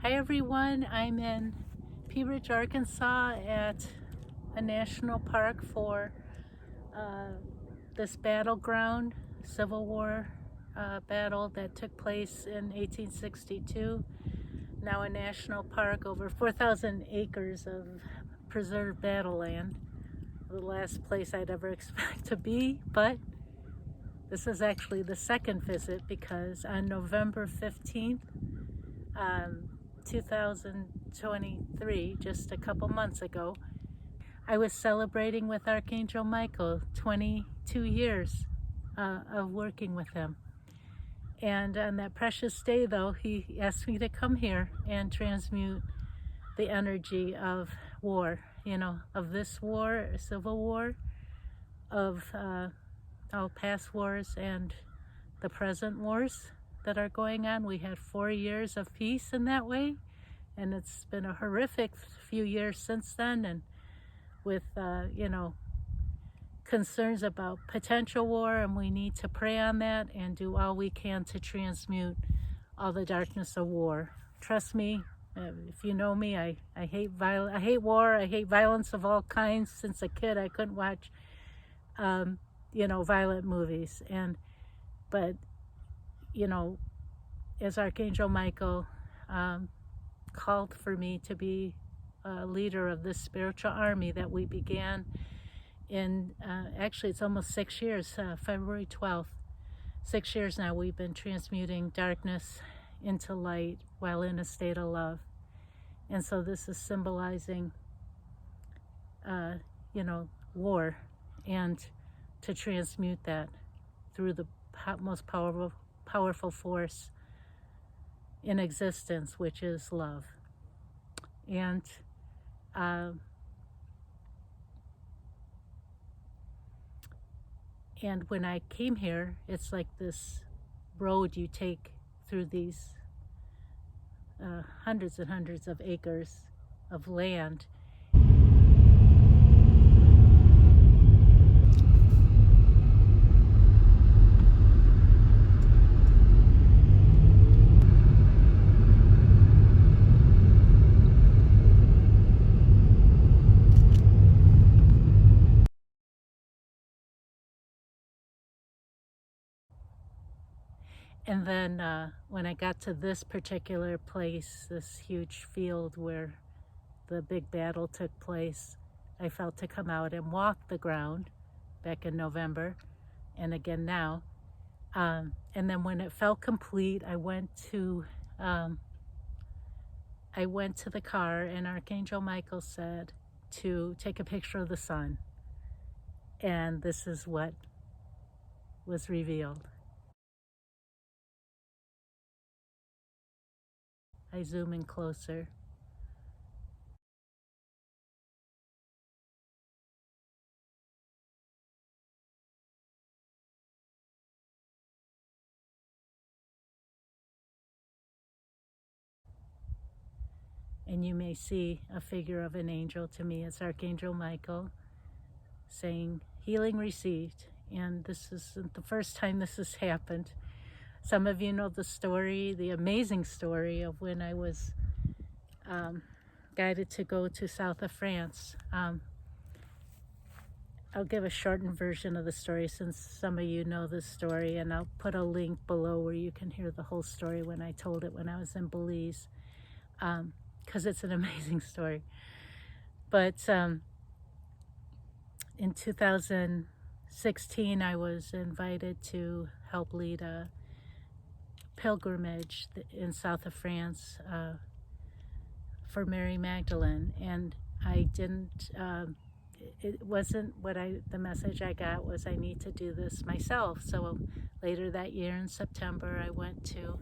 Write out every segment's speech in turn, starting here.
Hi everyone, I'm in Pea Ridge, Arkansas at a national park for this battleground, Civil War battle that took place in 1862. Now a national park, over 4,000 acres of preserved battle land. The last place I'd ever expect to be, but this is actually the second visit because on November 15th, 2023, just a couple months ago, I was celebrating with Archangel Michael 22 years of working with him. And on that precious day, though, he asked me to come here and transmute the energy of war, of this war, Civil War, of all past wars and the present wars that are going on. We had 4 years of peace in that way, and it's been a horrific few years since then, and with concerns about potential war, and we need to pray on that and do all we can to transmute all the darkness of war. Trust me, if you know me, I hate violence. I hate war. I hate violence of all kinds. Since a kid, I couldn't watch violent movies, but as Archangel Michael called for me to be a leader of this spiritual army that we began in, actually it's almost 6 years, February 12th. 6 years now we've been transmuting darkness into light while in a state of love. And so this is symbolizing, war, and to transmute that through the most powerful force in existence, which is love. And when I came here, it's like this road you take through these hundreds and hundreds of acres of land. And then when I got to this particular place, this huge field where the big battle took place, I felt to come out and walk the ground back in November, and again now. And then when it felt complete, I went to the car, and Archangel Michael said to take a picture of the sun. And this is what was revealed. I zoom in closer. And you may see a figure of an angel. To me, it's Archangel Michael saying, healing received. And this isn't the first time this has happened. Some of you know the story, the amazing story of when I was guided to go to south of France. I'll give a shortened version of the story since some of you know the story, and I'll put a link below where you can hear the whole story when I told it when I was in Belize, because it's an amazing story. But in 2016, I was invited to help lead a pilgrimage in south of France for Mary Magdalene, and I didn't, it wasn't the message I got was I need to do this myself. So later that year in September, I went to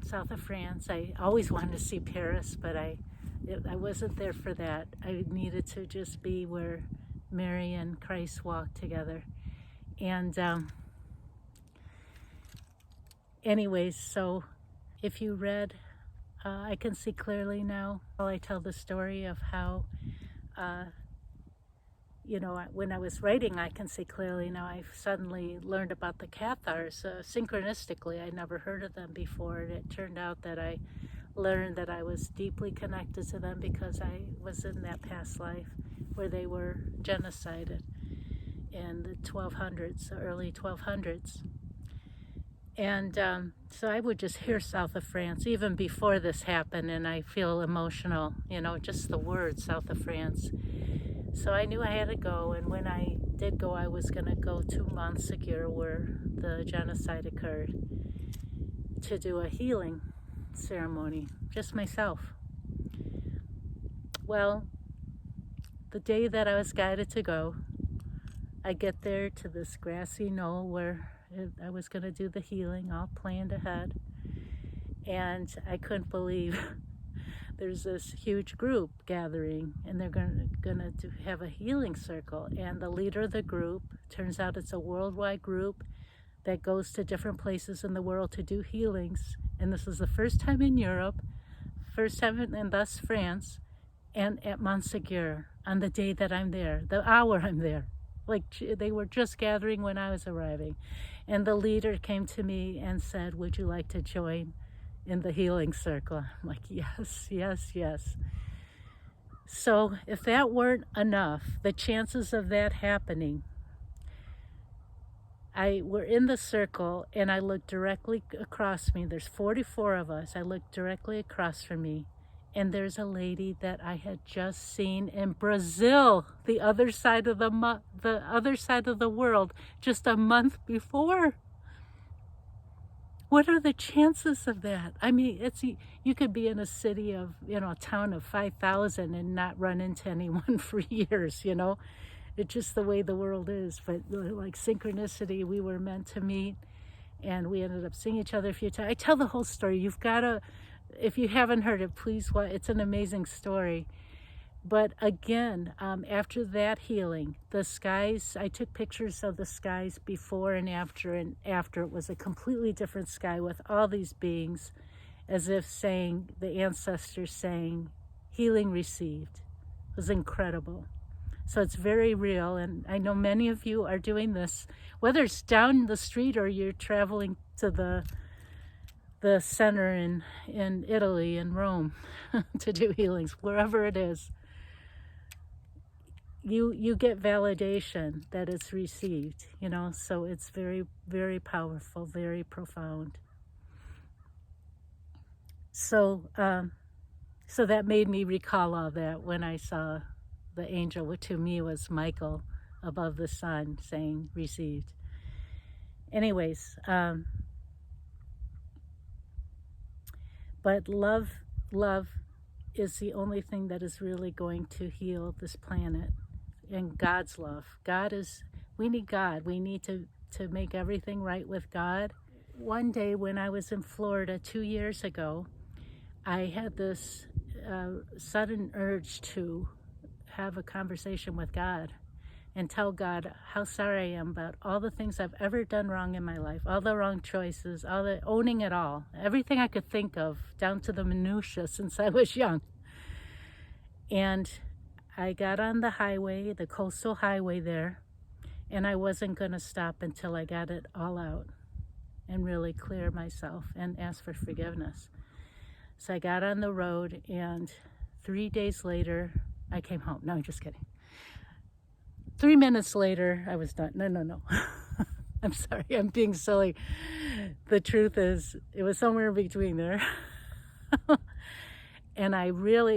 south of France. I always wanted to see Paris, but I wasn't there for that. I needed to just be where Mary and Christ walked together. And anyways, so if you read, I can see clearly now. I tell the story of how, when I was writing, I can see clearly now. I suddenly learned about the Cathars synchronistically. I never heard of them before, and it turned out that I learned that I was deeply connected to them because I was in that past life where they were genocided in the 1200s, the early 1200s. And so I would just hear south of France even before this happened, and I feel emotional, just the word south of France. So I knew I had to go, and when I did go, I was going to go to Montségur, where the genocide occurred, to do a healing ceremony, just myself. Well, the day that I was guided to go, I get there to this grassy knoll where I was going to do the healing, all planned ahead, and I couldn't believe there's this huge group gathering, and they're going to have a healing circle, and the leader of the group, turns out it's a worldwide group that goes to different places in the world to do healings, and this is the first time in Europe, first time in thus France, and at Montségur on the day that I'm there, the hour I'm there. Like, they were just gathering when I was arriving, and the leader came to me and said, "Would you like to join in the healing circle?" I'm like, yes, yes, yes. So if that weren't enough, the chances of that happening, we're in the circle, and I looked directly across me. There's 44 of us. I looked directly across from me, and there's a lady that I had just seen in Brazil, the other side of the world, just a month before. What are the chances of that? I mean, you could be in a city of, a town of 5,000 and not run into anyone for years, It's just the way the world is. But like synchronicity, we were meant to meet, and we ended up seeing each other a few times. I tell the whole story. You've got to, if you haven't heard it, please watch. It's an amazing story. But again, after that healing, the skies, I took pictures of the skies before and after it was a completely different sky with all these beings, as if saying, the ancestors saying, healing received. It was incredible. So it's very real, and I know many of you are doing this, whether it's down the street or you're traveling to the center in Italy, in Rome, to do healings, wherever it is. You get validation that it's received, so it's very, very powerful, very profound. So that made me recall all that when I saw the angel, which to me was Michael, above the sun saying received. Anyways, but love is the only thing that is really going to heal this planet. And God's love. We need God. We need to make everything right with God. One day when I was in Florida 2 years ago, I had this sudden urge to have a conversation with God and tell God how sorry I am about all the things I've ever done wrong in my life, all the wrong choices, owning it all, everything I could think of, down to the minutiae since I was young. And I got on the highway, the coastal highway there, and I wasn't going to stop until I got it all out and really clear myself and ask for forgiveness. So I got on the road, and 3 days later, I came home. No, I'm just kidding. 3 minutes later, I was done. No. I'm sorry, I'm being silly. The truth is, it was somewhere in between there. And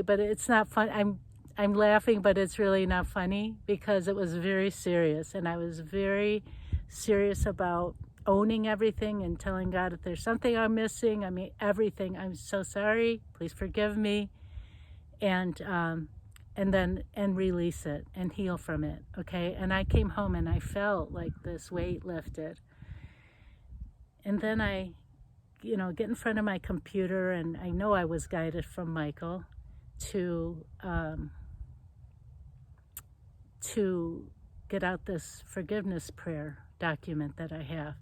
but it's not fun. I'm laughing, but it's really not funny because it was very serious, and I was very serious about owning everything and telling God if there's something I'm missing, everything. I'm so sorry. Please forgive me, and release it and heal from it. Okay. And I came home and I felt like this weight lifted, and then I, get in front of my computer, and I know I was guided from Michael to get out this forgiveness prayer document that I have.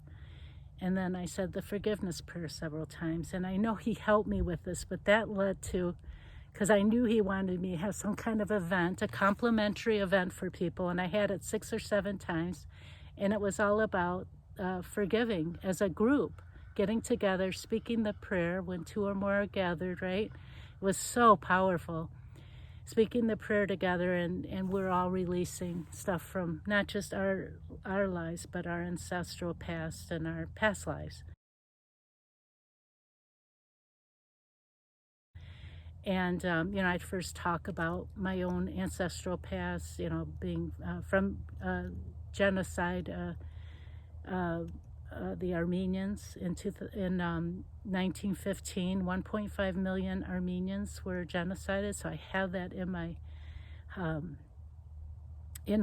And then I said the forgiveness prayer several times, and I know he helped me with this, but that led to because I knew he wanted me to have some kind of event, a complimentary event for people, and I had it 6 or 7 times, and it was all about forgiving as a group, getting together, speaking the prayer when 2 or more are gathered, right? It was so powerful. Speaking the prayer together, and we're all releasing stuff from not just our lives, but our ancestral past and our past lives. And, I'd first talk about my own ancestral past, being from genocide, the Armenians in 1915. 1.5 million Armenians were genocided, so I have that in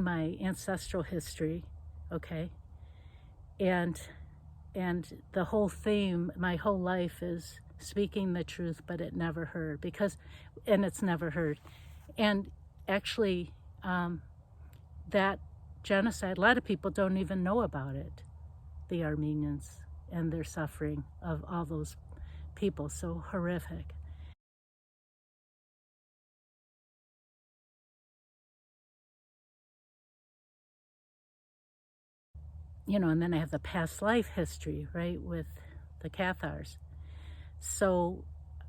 my ancestral history, okay? And the whole theme, my whole life is speaking the truth, but it's never heard. And actually, that genocide, a lot of people don't even know about it, the Armenians and their suffering of all those people, so horrific. And then I have the past life history, right, with the Cathars. So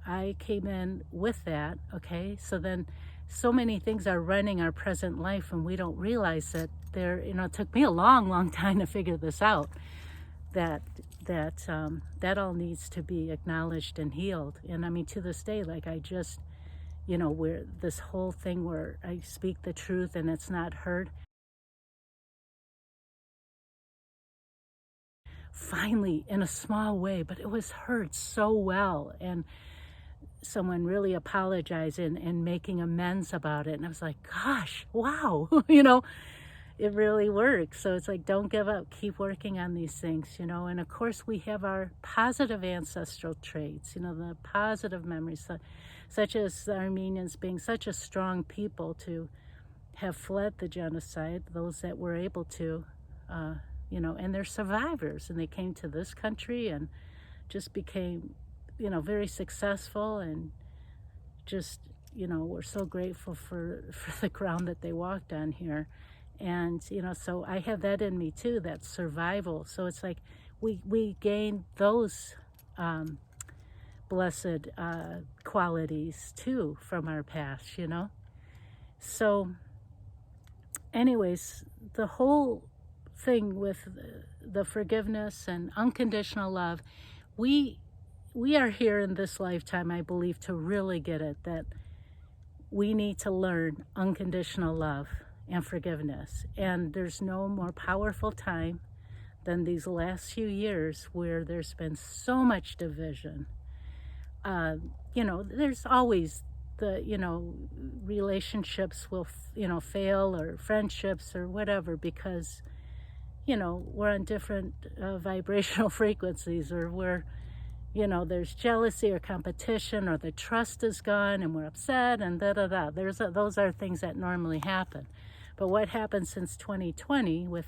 I came in with that, okay? So then so many things are running our present life and we don't realize that it took me a long, long time to figure this out, that all needs to be acknowledged and healed. And I mean, to this day, like I just, where this whole thing where I speak the truth and it's not heard, finally, in a small way, but it was heard so well, and someone really apologizing and making amends about it. And I was like, gosh, wow, it really works. So it's like, don't give up, keep working on these things, and of course we have our positive ancestral traits, the positive memories, such as the Armenians being such a strong people to have fled the genocide, those that were able to, and they're survivors, and they came to this country and just became, very successful, and just, we're so grateful for the ground that they walked on here. And, so I have that in me too, that survival. So it's like we gain those blessed qualities too from our past, So anyways, the whole thing with the forgiveness and unconditional love, we are here in this lifetime, I believe, to really get it, that we need to learn unconditional love and forgiveness. And there's no more powerful time than these last few years where there's been so much division. There's always relationships will, fail, or friendships or whatever, because, we're on different vibrational frequencies, or we're, there's jealousy or competition, or the trust is gone and we're upset and da-da-da. Those are things that normally happen. But what happened since 2020 with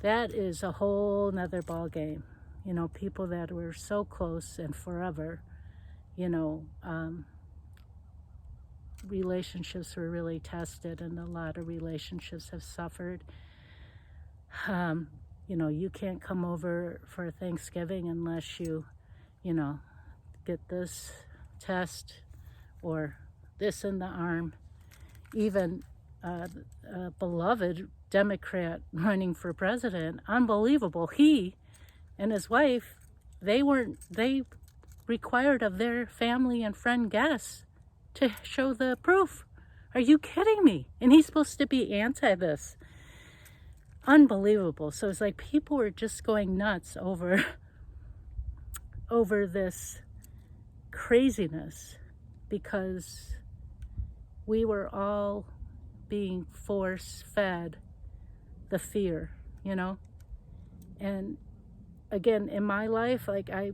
that is a whole nother ball game. People that were so close and forever, relationships were really tested, and a lot of relationships have suffered. You can't come over for Thanksgiving unless you, get this test or this in the arm. Even a beloved Democrat running for president, unbelievable. He and his wife, they required of their family and friend guests to show the proof. Are you kidding me? And he's supposed to be anti this. Unbelievable. So it's like people were just going nuts over this craziness, because we were all being force-fed the fear, And again, in my life, like I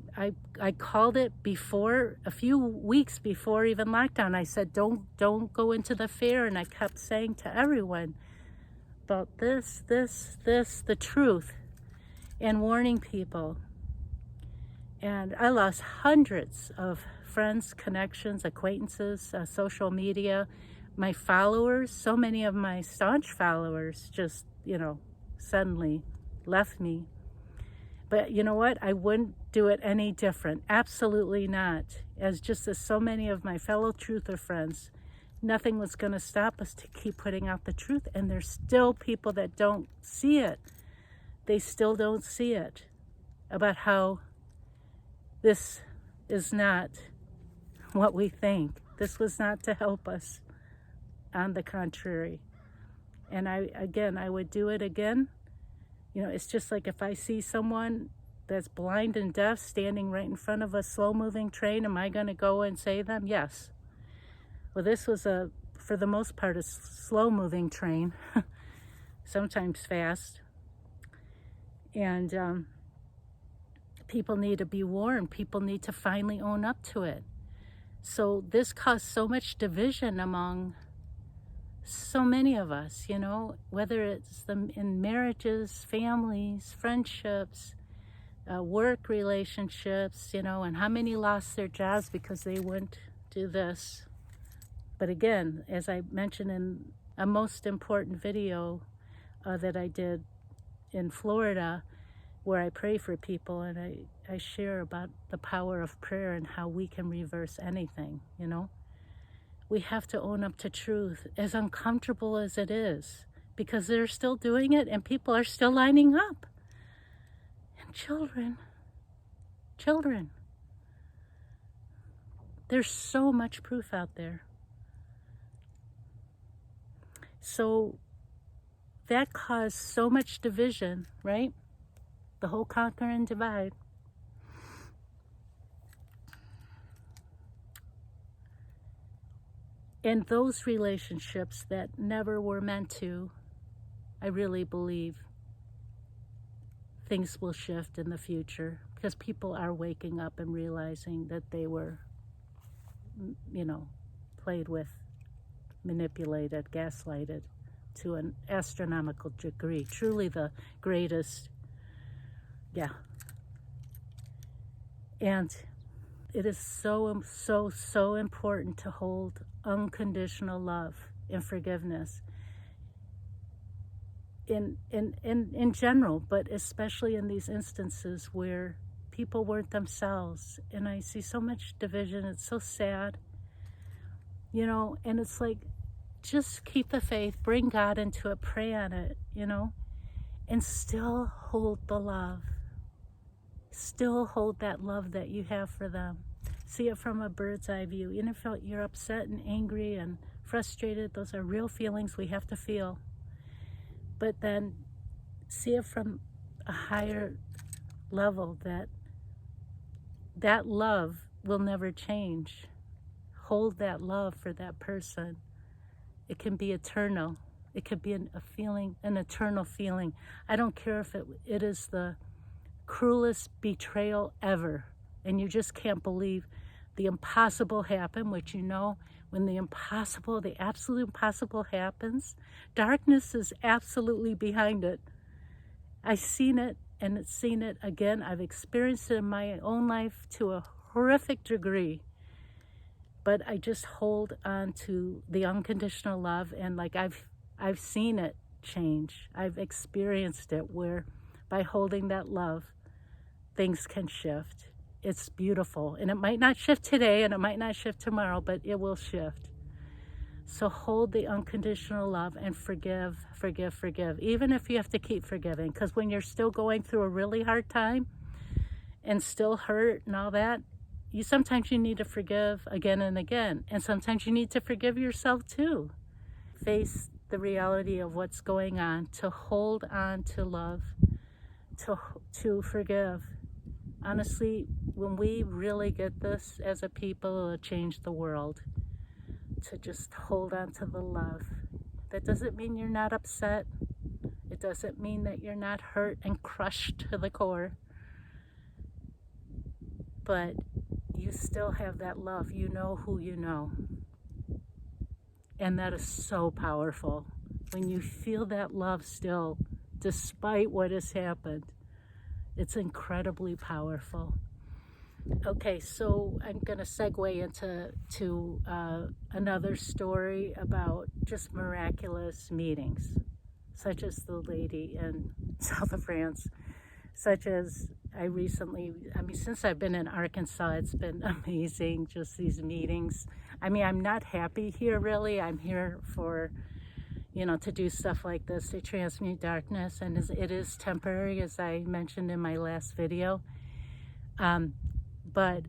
called it before, a few weeks before even lockdown. I said, don't go into the fear, and I kept saying to everyone about this, the truth, and warning people. And I lost hundreds of friends, connections, acquaintances, social media, my followers, so many of my staunch followers just, suddenly left me. But you know what? I wouldn't do it any different. Absolutely not. As so many of my fellow truther friends, nothing was going to stop us to keep putting out the truth. And there's still people that don't see it. They still don't see it, about how this is not what we think. This was not to help us. On the contrary. And I would do it again. It's just like if I see someone that's blind and deaf standing right in front of a slow-moving train, am I going to go and save them? Yes. Well, this was for the most part, a slow-moving train, sometimes fast. And people need to be warned. People need to finally own up to it. So this caused so much division among so many of us, whether it's in marriages, families, friendships, work relationships, and how many lost their jobs because they wouldn't do this. But again, as I mentioned in a most important video that I did in Florida, where I pray for people and I share about the power of prayer and how we can reverse anything, We have to own up to truth, as uncomfortable as it is, because they're still doing it and people are still lining up. And children. There's so much proof out there. So that caused so much division, right? The whole conquer and divide. And those relationships that never were meant to, I really believe things will shift in the future, because people are waking up and realizing that they were, played with, manipulated, gaslighted to an astronomical degree. Truly the greatest. Yeah. And it is so, so, so important to hold unconditional love and forgiveness in general, but especially in these instances where people weren't themselves. And I see so much division. It's so sad, and it's like, just keep the faith, bring God into it, pray on it, and still hold the love. Still hold that love that you have for them. See it from a bird's eye view. Even if you're upset and angry and frustrated, those are real feelings we have to feel. But then see it from a higher level, that love will never change. Hold that love for that person. It can be eternal. It could be a feeling, an eternal feeling. I don't care if it is the cruelest betrayal ever, and you just can't believe the impossible happened, which when the absolute impossible happens, darkness is absolutely behind it. I've seen it, and it's seen it again. I've experienced it in my own life to a horrific degree, but I just hold on to the unconditional love, and I've seen it change. I've experienced it where by holding that love, things can shift. It's beautiful. And it might not shift today and it might not shift tomorrow, but it will shift. So hold the unconditional love and forgive. Even if you have to keep forgiving. Because when you're still going through a really hard time and still hurt and all that, sometimes you need to forgive again and again. And sometimes you need to forgive yourself too. Face the reality of what's going on, to hold on to love, to forgive. Honestly, when we really get this as a people, it'll change the world. To just hold on to the love. That doesn't mean you're not upset. It doesn't mean that you're not hurt and crushed to the core. But you still have that love. You know who you know. And that is so powerful. When you feel that love still, despite what has happened, it's incredibly powerful. Okay, so I'm going to segue into another story about just miraculous meetings, such as the lady in south of France, such as I mean, since I've been in Arkansas, it's been amazing, just these meetings. I mean, I'm not happy here, really. I'm here for, to do stuff like this, to transmute darkness, and it is temporary, as I mentioned in my last video. But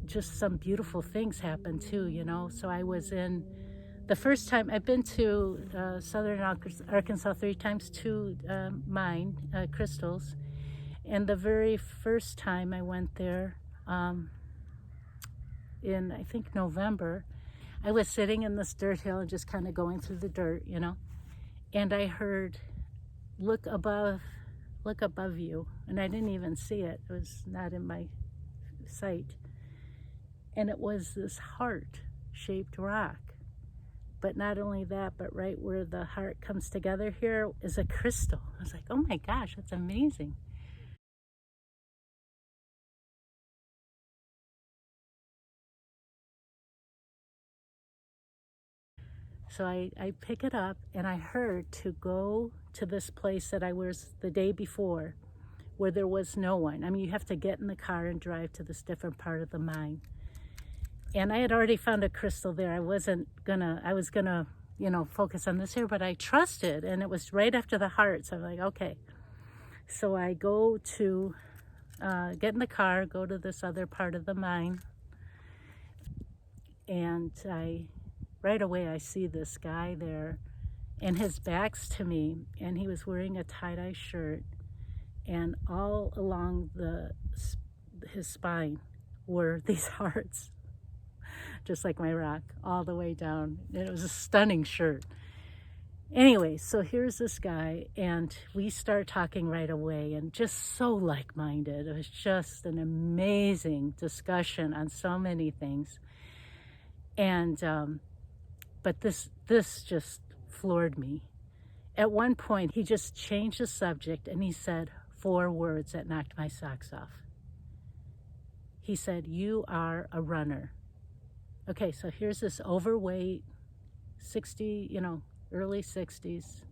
just some beautiful things happen too, So I was the first time I've been to southern Arkansas 3 times to mine crystals, and the very first time I went there, in I think November, I was sitting in this dirt hill and just kind of going through the dirt, and I heard, look above you, and I didn't even see it. It was not in my sight. And it was this heart-shaped rock. But not only that, but right where the heart comes together here is a crystal. I was like, oh my gosh, that's amazing. So I pick it up, and I heard to go to this place that I was the day before, where there was no one. I mean, you have to get in the car and drive to this different part of the mine. And I had already found a crystal there. I was gonna, focus on this here, but I trusted, and it was right after the heart. So I'm like, okay. So I go to get in the car, go to this other part of the mine, and right away I see this guy there, and his back's to me, and he was wearing a tie-dye shirt, and all along his spine were these hearts, just like my rock, all the way down. It was a stunning shirt. Anyway, so here's this guy, and we start talking right away, and just so like-minded. It was just an amazing discussion on so many things. And but this just floored me. At one point, he just changed the subject, and he said 4 words that knocked my socks off. He said, "You are a runner." Okay, so here's this overweight, 60, early 60s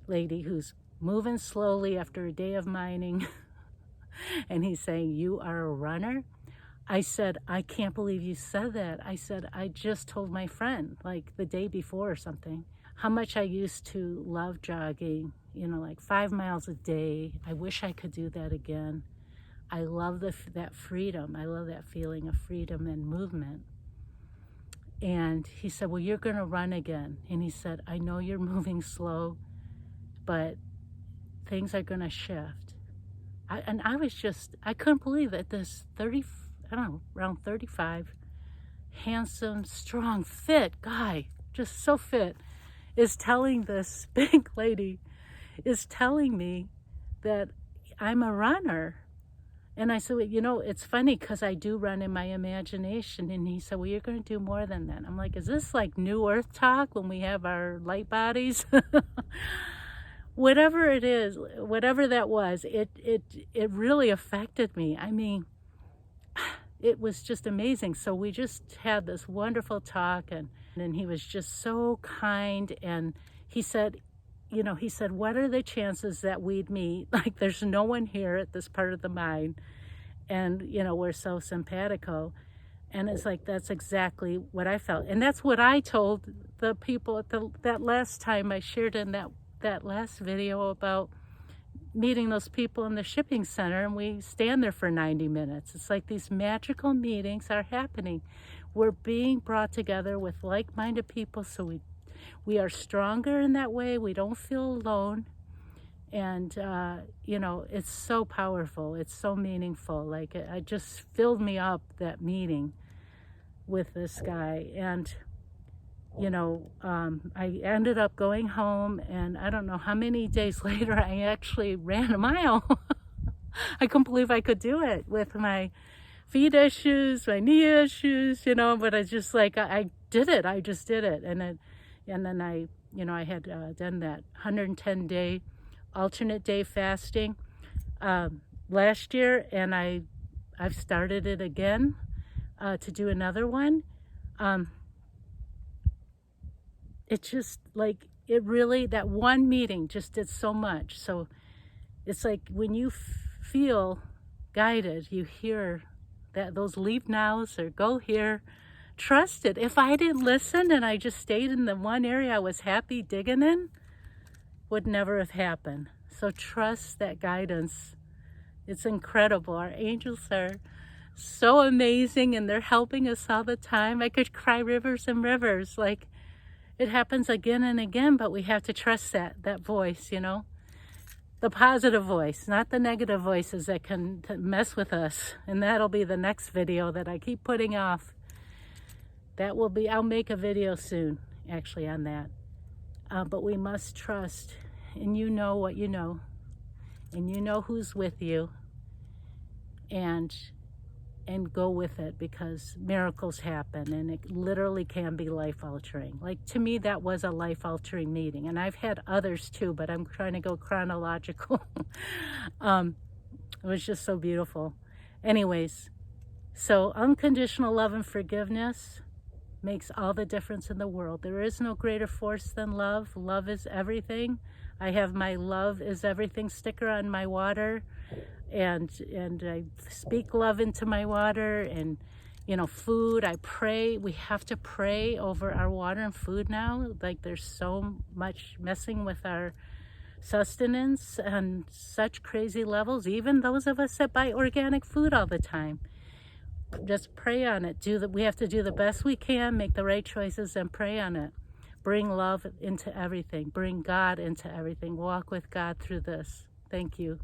lady who's moving slowly after a day of mining, and he's saying, "You are a runner?" I said, "I can't believe you said that." I said, "I just told my friend, like the day before or something, how much I used to love jogging, like 5 miles a day. I wish I could do that again. I love that freedom. I love that feeling of freedom and movement." And he said, "Well, you're going to run again." And he said, "I know you're moving slow, but things are going to shift." I couldn't believe that this around 35, handsome, strong, fit guy, just so fit, is telling this big lady, is telling me that I'm a runner. And I said, "Well, it's funny because I do run in my imagination." And he said, "Well, you're going to do more than that." I'm like, is this like New Earth talk when we have our light bodies? Whatever it is, whatever that was, it really affected me. I mean, it was just amazing. So we just had this wonderful talk, and he was just so kind. And he said, "What are the chances that we'd meet? Like, there's no one here at this part of the mine, and, we're so simpatico." And it's like, that's exactly what I felt. And that's what I told the people at that last time I shared in that last video about meeting those people in the shipping center, and we stand there for 90 minutes. It's like these magical meetings are happening. We're being brought together with like-minded people, so we are stronger in that way. We don't feel alone. And, it's so powerful. It's so meaningful. Like, it just filled me up, that meeting with this guy. And, I ended up going home, and I don't know how many days later I actually ran a mile. I couldn't believe I could do it with my feet issues, my knee issues, but I just I did it. I just did it. And then I had done that 110-day alternate day fasting last year, and I I've started it again to do another one. It's just like, it really, that one meeting just did so much. So it's like when you feel guided, you hear that those leave nows or go here, trust it. If I didn't listen and I just stayed in the one area I was happy digging in, would never have happened. So trust that guidance. It's incredible. Our angels are so amazing and they're helping us all the time. I could cry rivers and rivers. Like, it happens again and again, but we have to trust that voice, you know, the positive voice, not the negative voices that can mess with us. And that'll be the next video that I keep putting off. That will be, I'll make a video soon, actually, on that. But we must trust, and you know what you know, and you know who's with you, and go with it, because miracles happen, and it literally can be life-altering. Like, to me, that was a life-altering meeting, and I've had others too, but I'm trying to go chronological. It was just so beautiful. Anyways, so unconditional love and forgiveness makes all the difference in the world. There is no greater force than love. Love is everything. I have my love is everything sticker on my water, and I speak love into my water. And you know, food, I pray. We have to pray over our water and food now. Like, there's so much messing with our sustenance on such crazy levels. Even those of us that buy organic food all the time, just pray on it. We have to do the best we can, make the right choices, and pray on it. Bring love into everything. Bring God into everything. Walk with God through this. Thank you.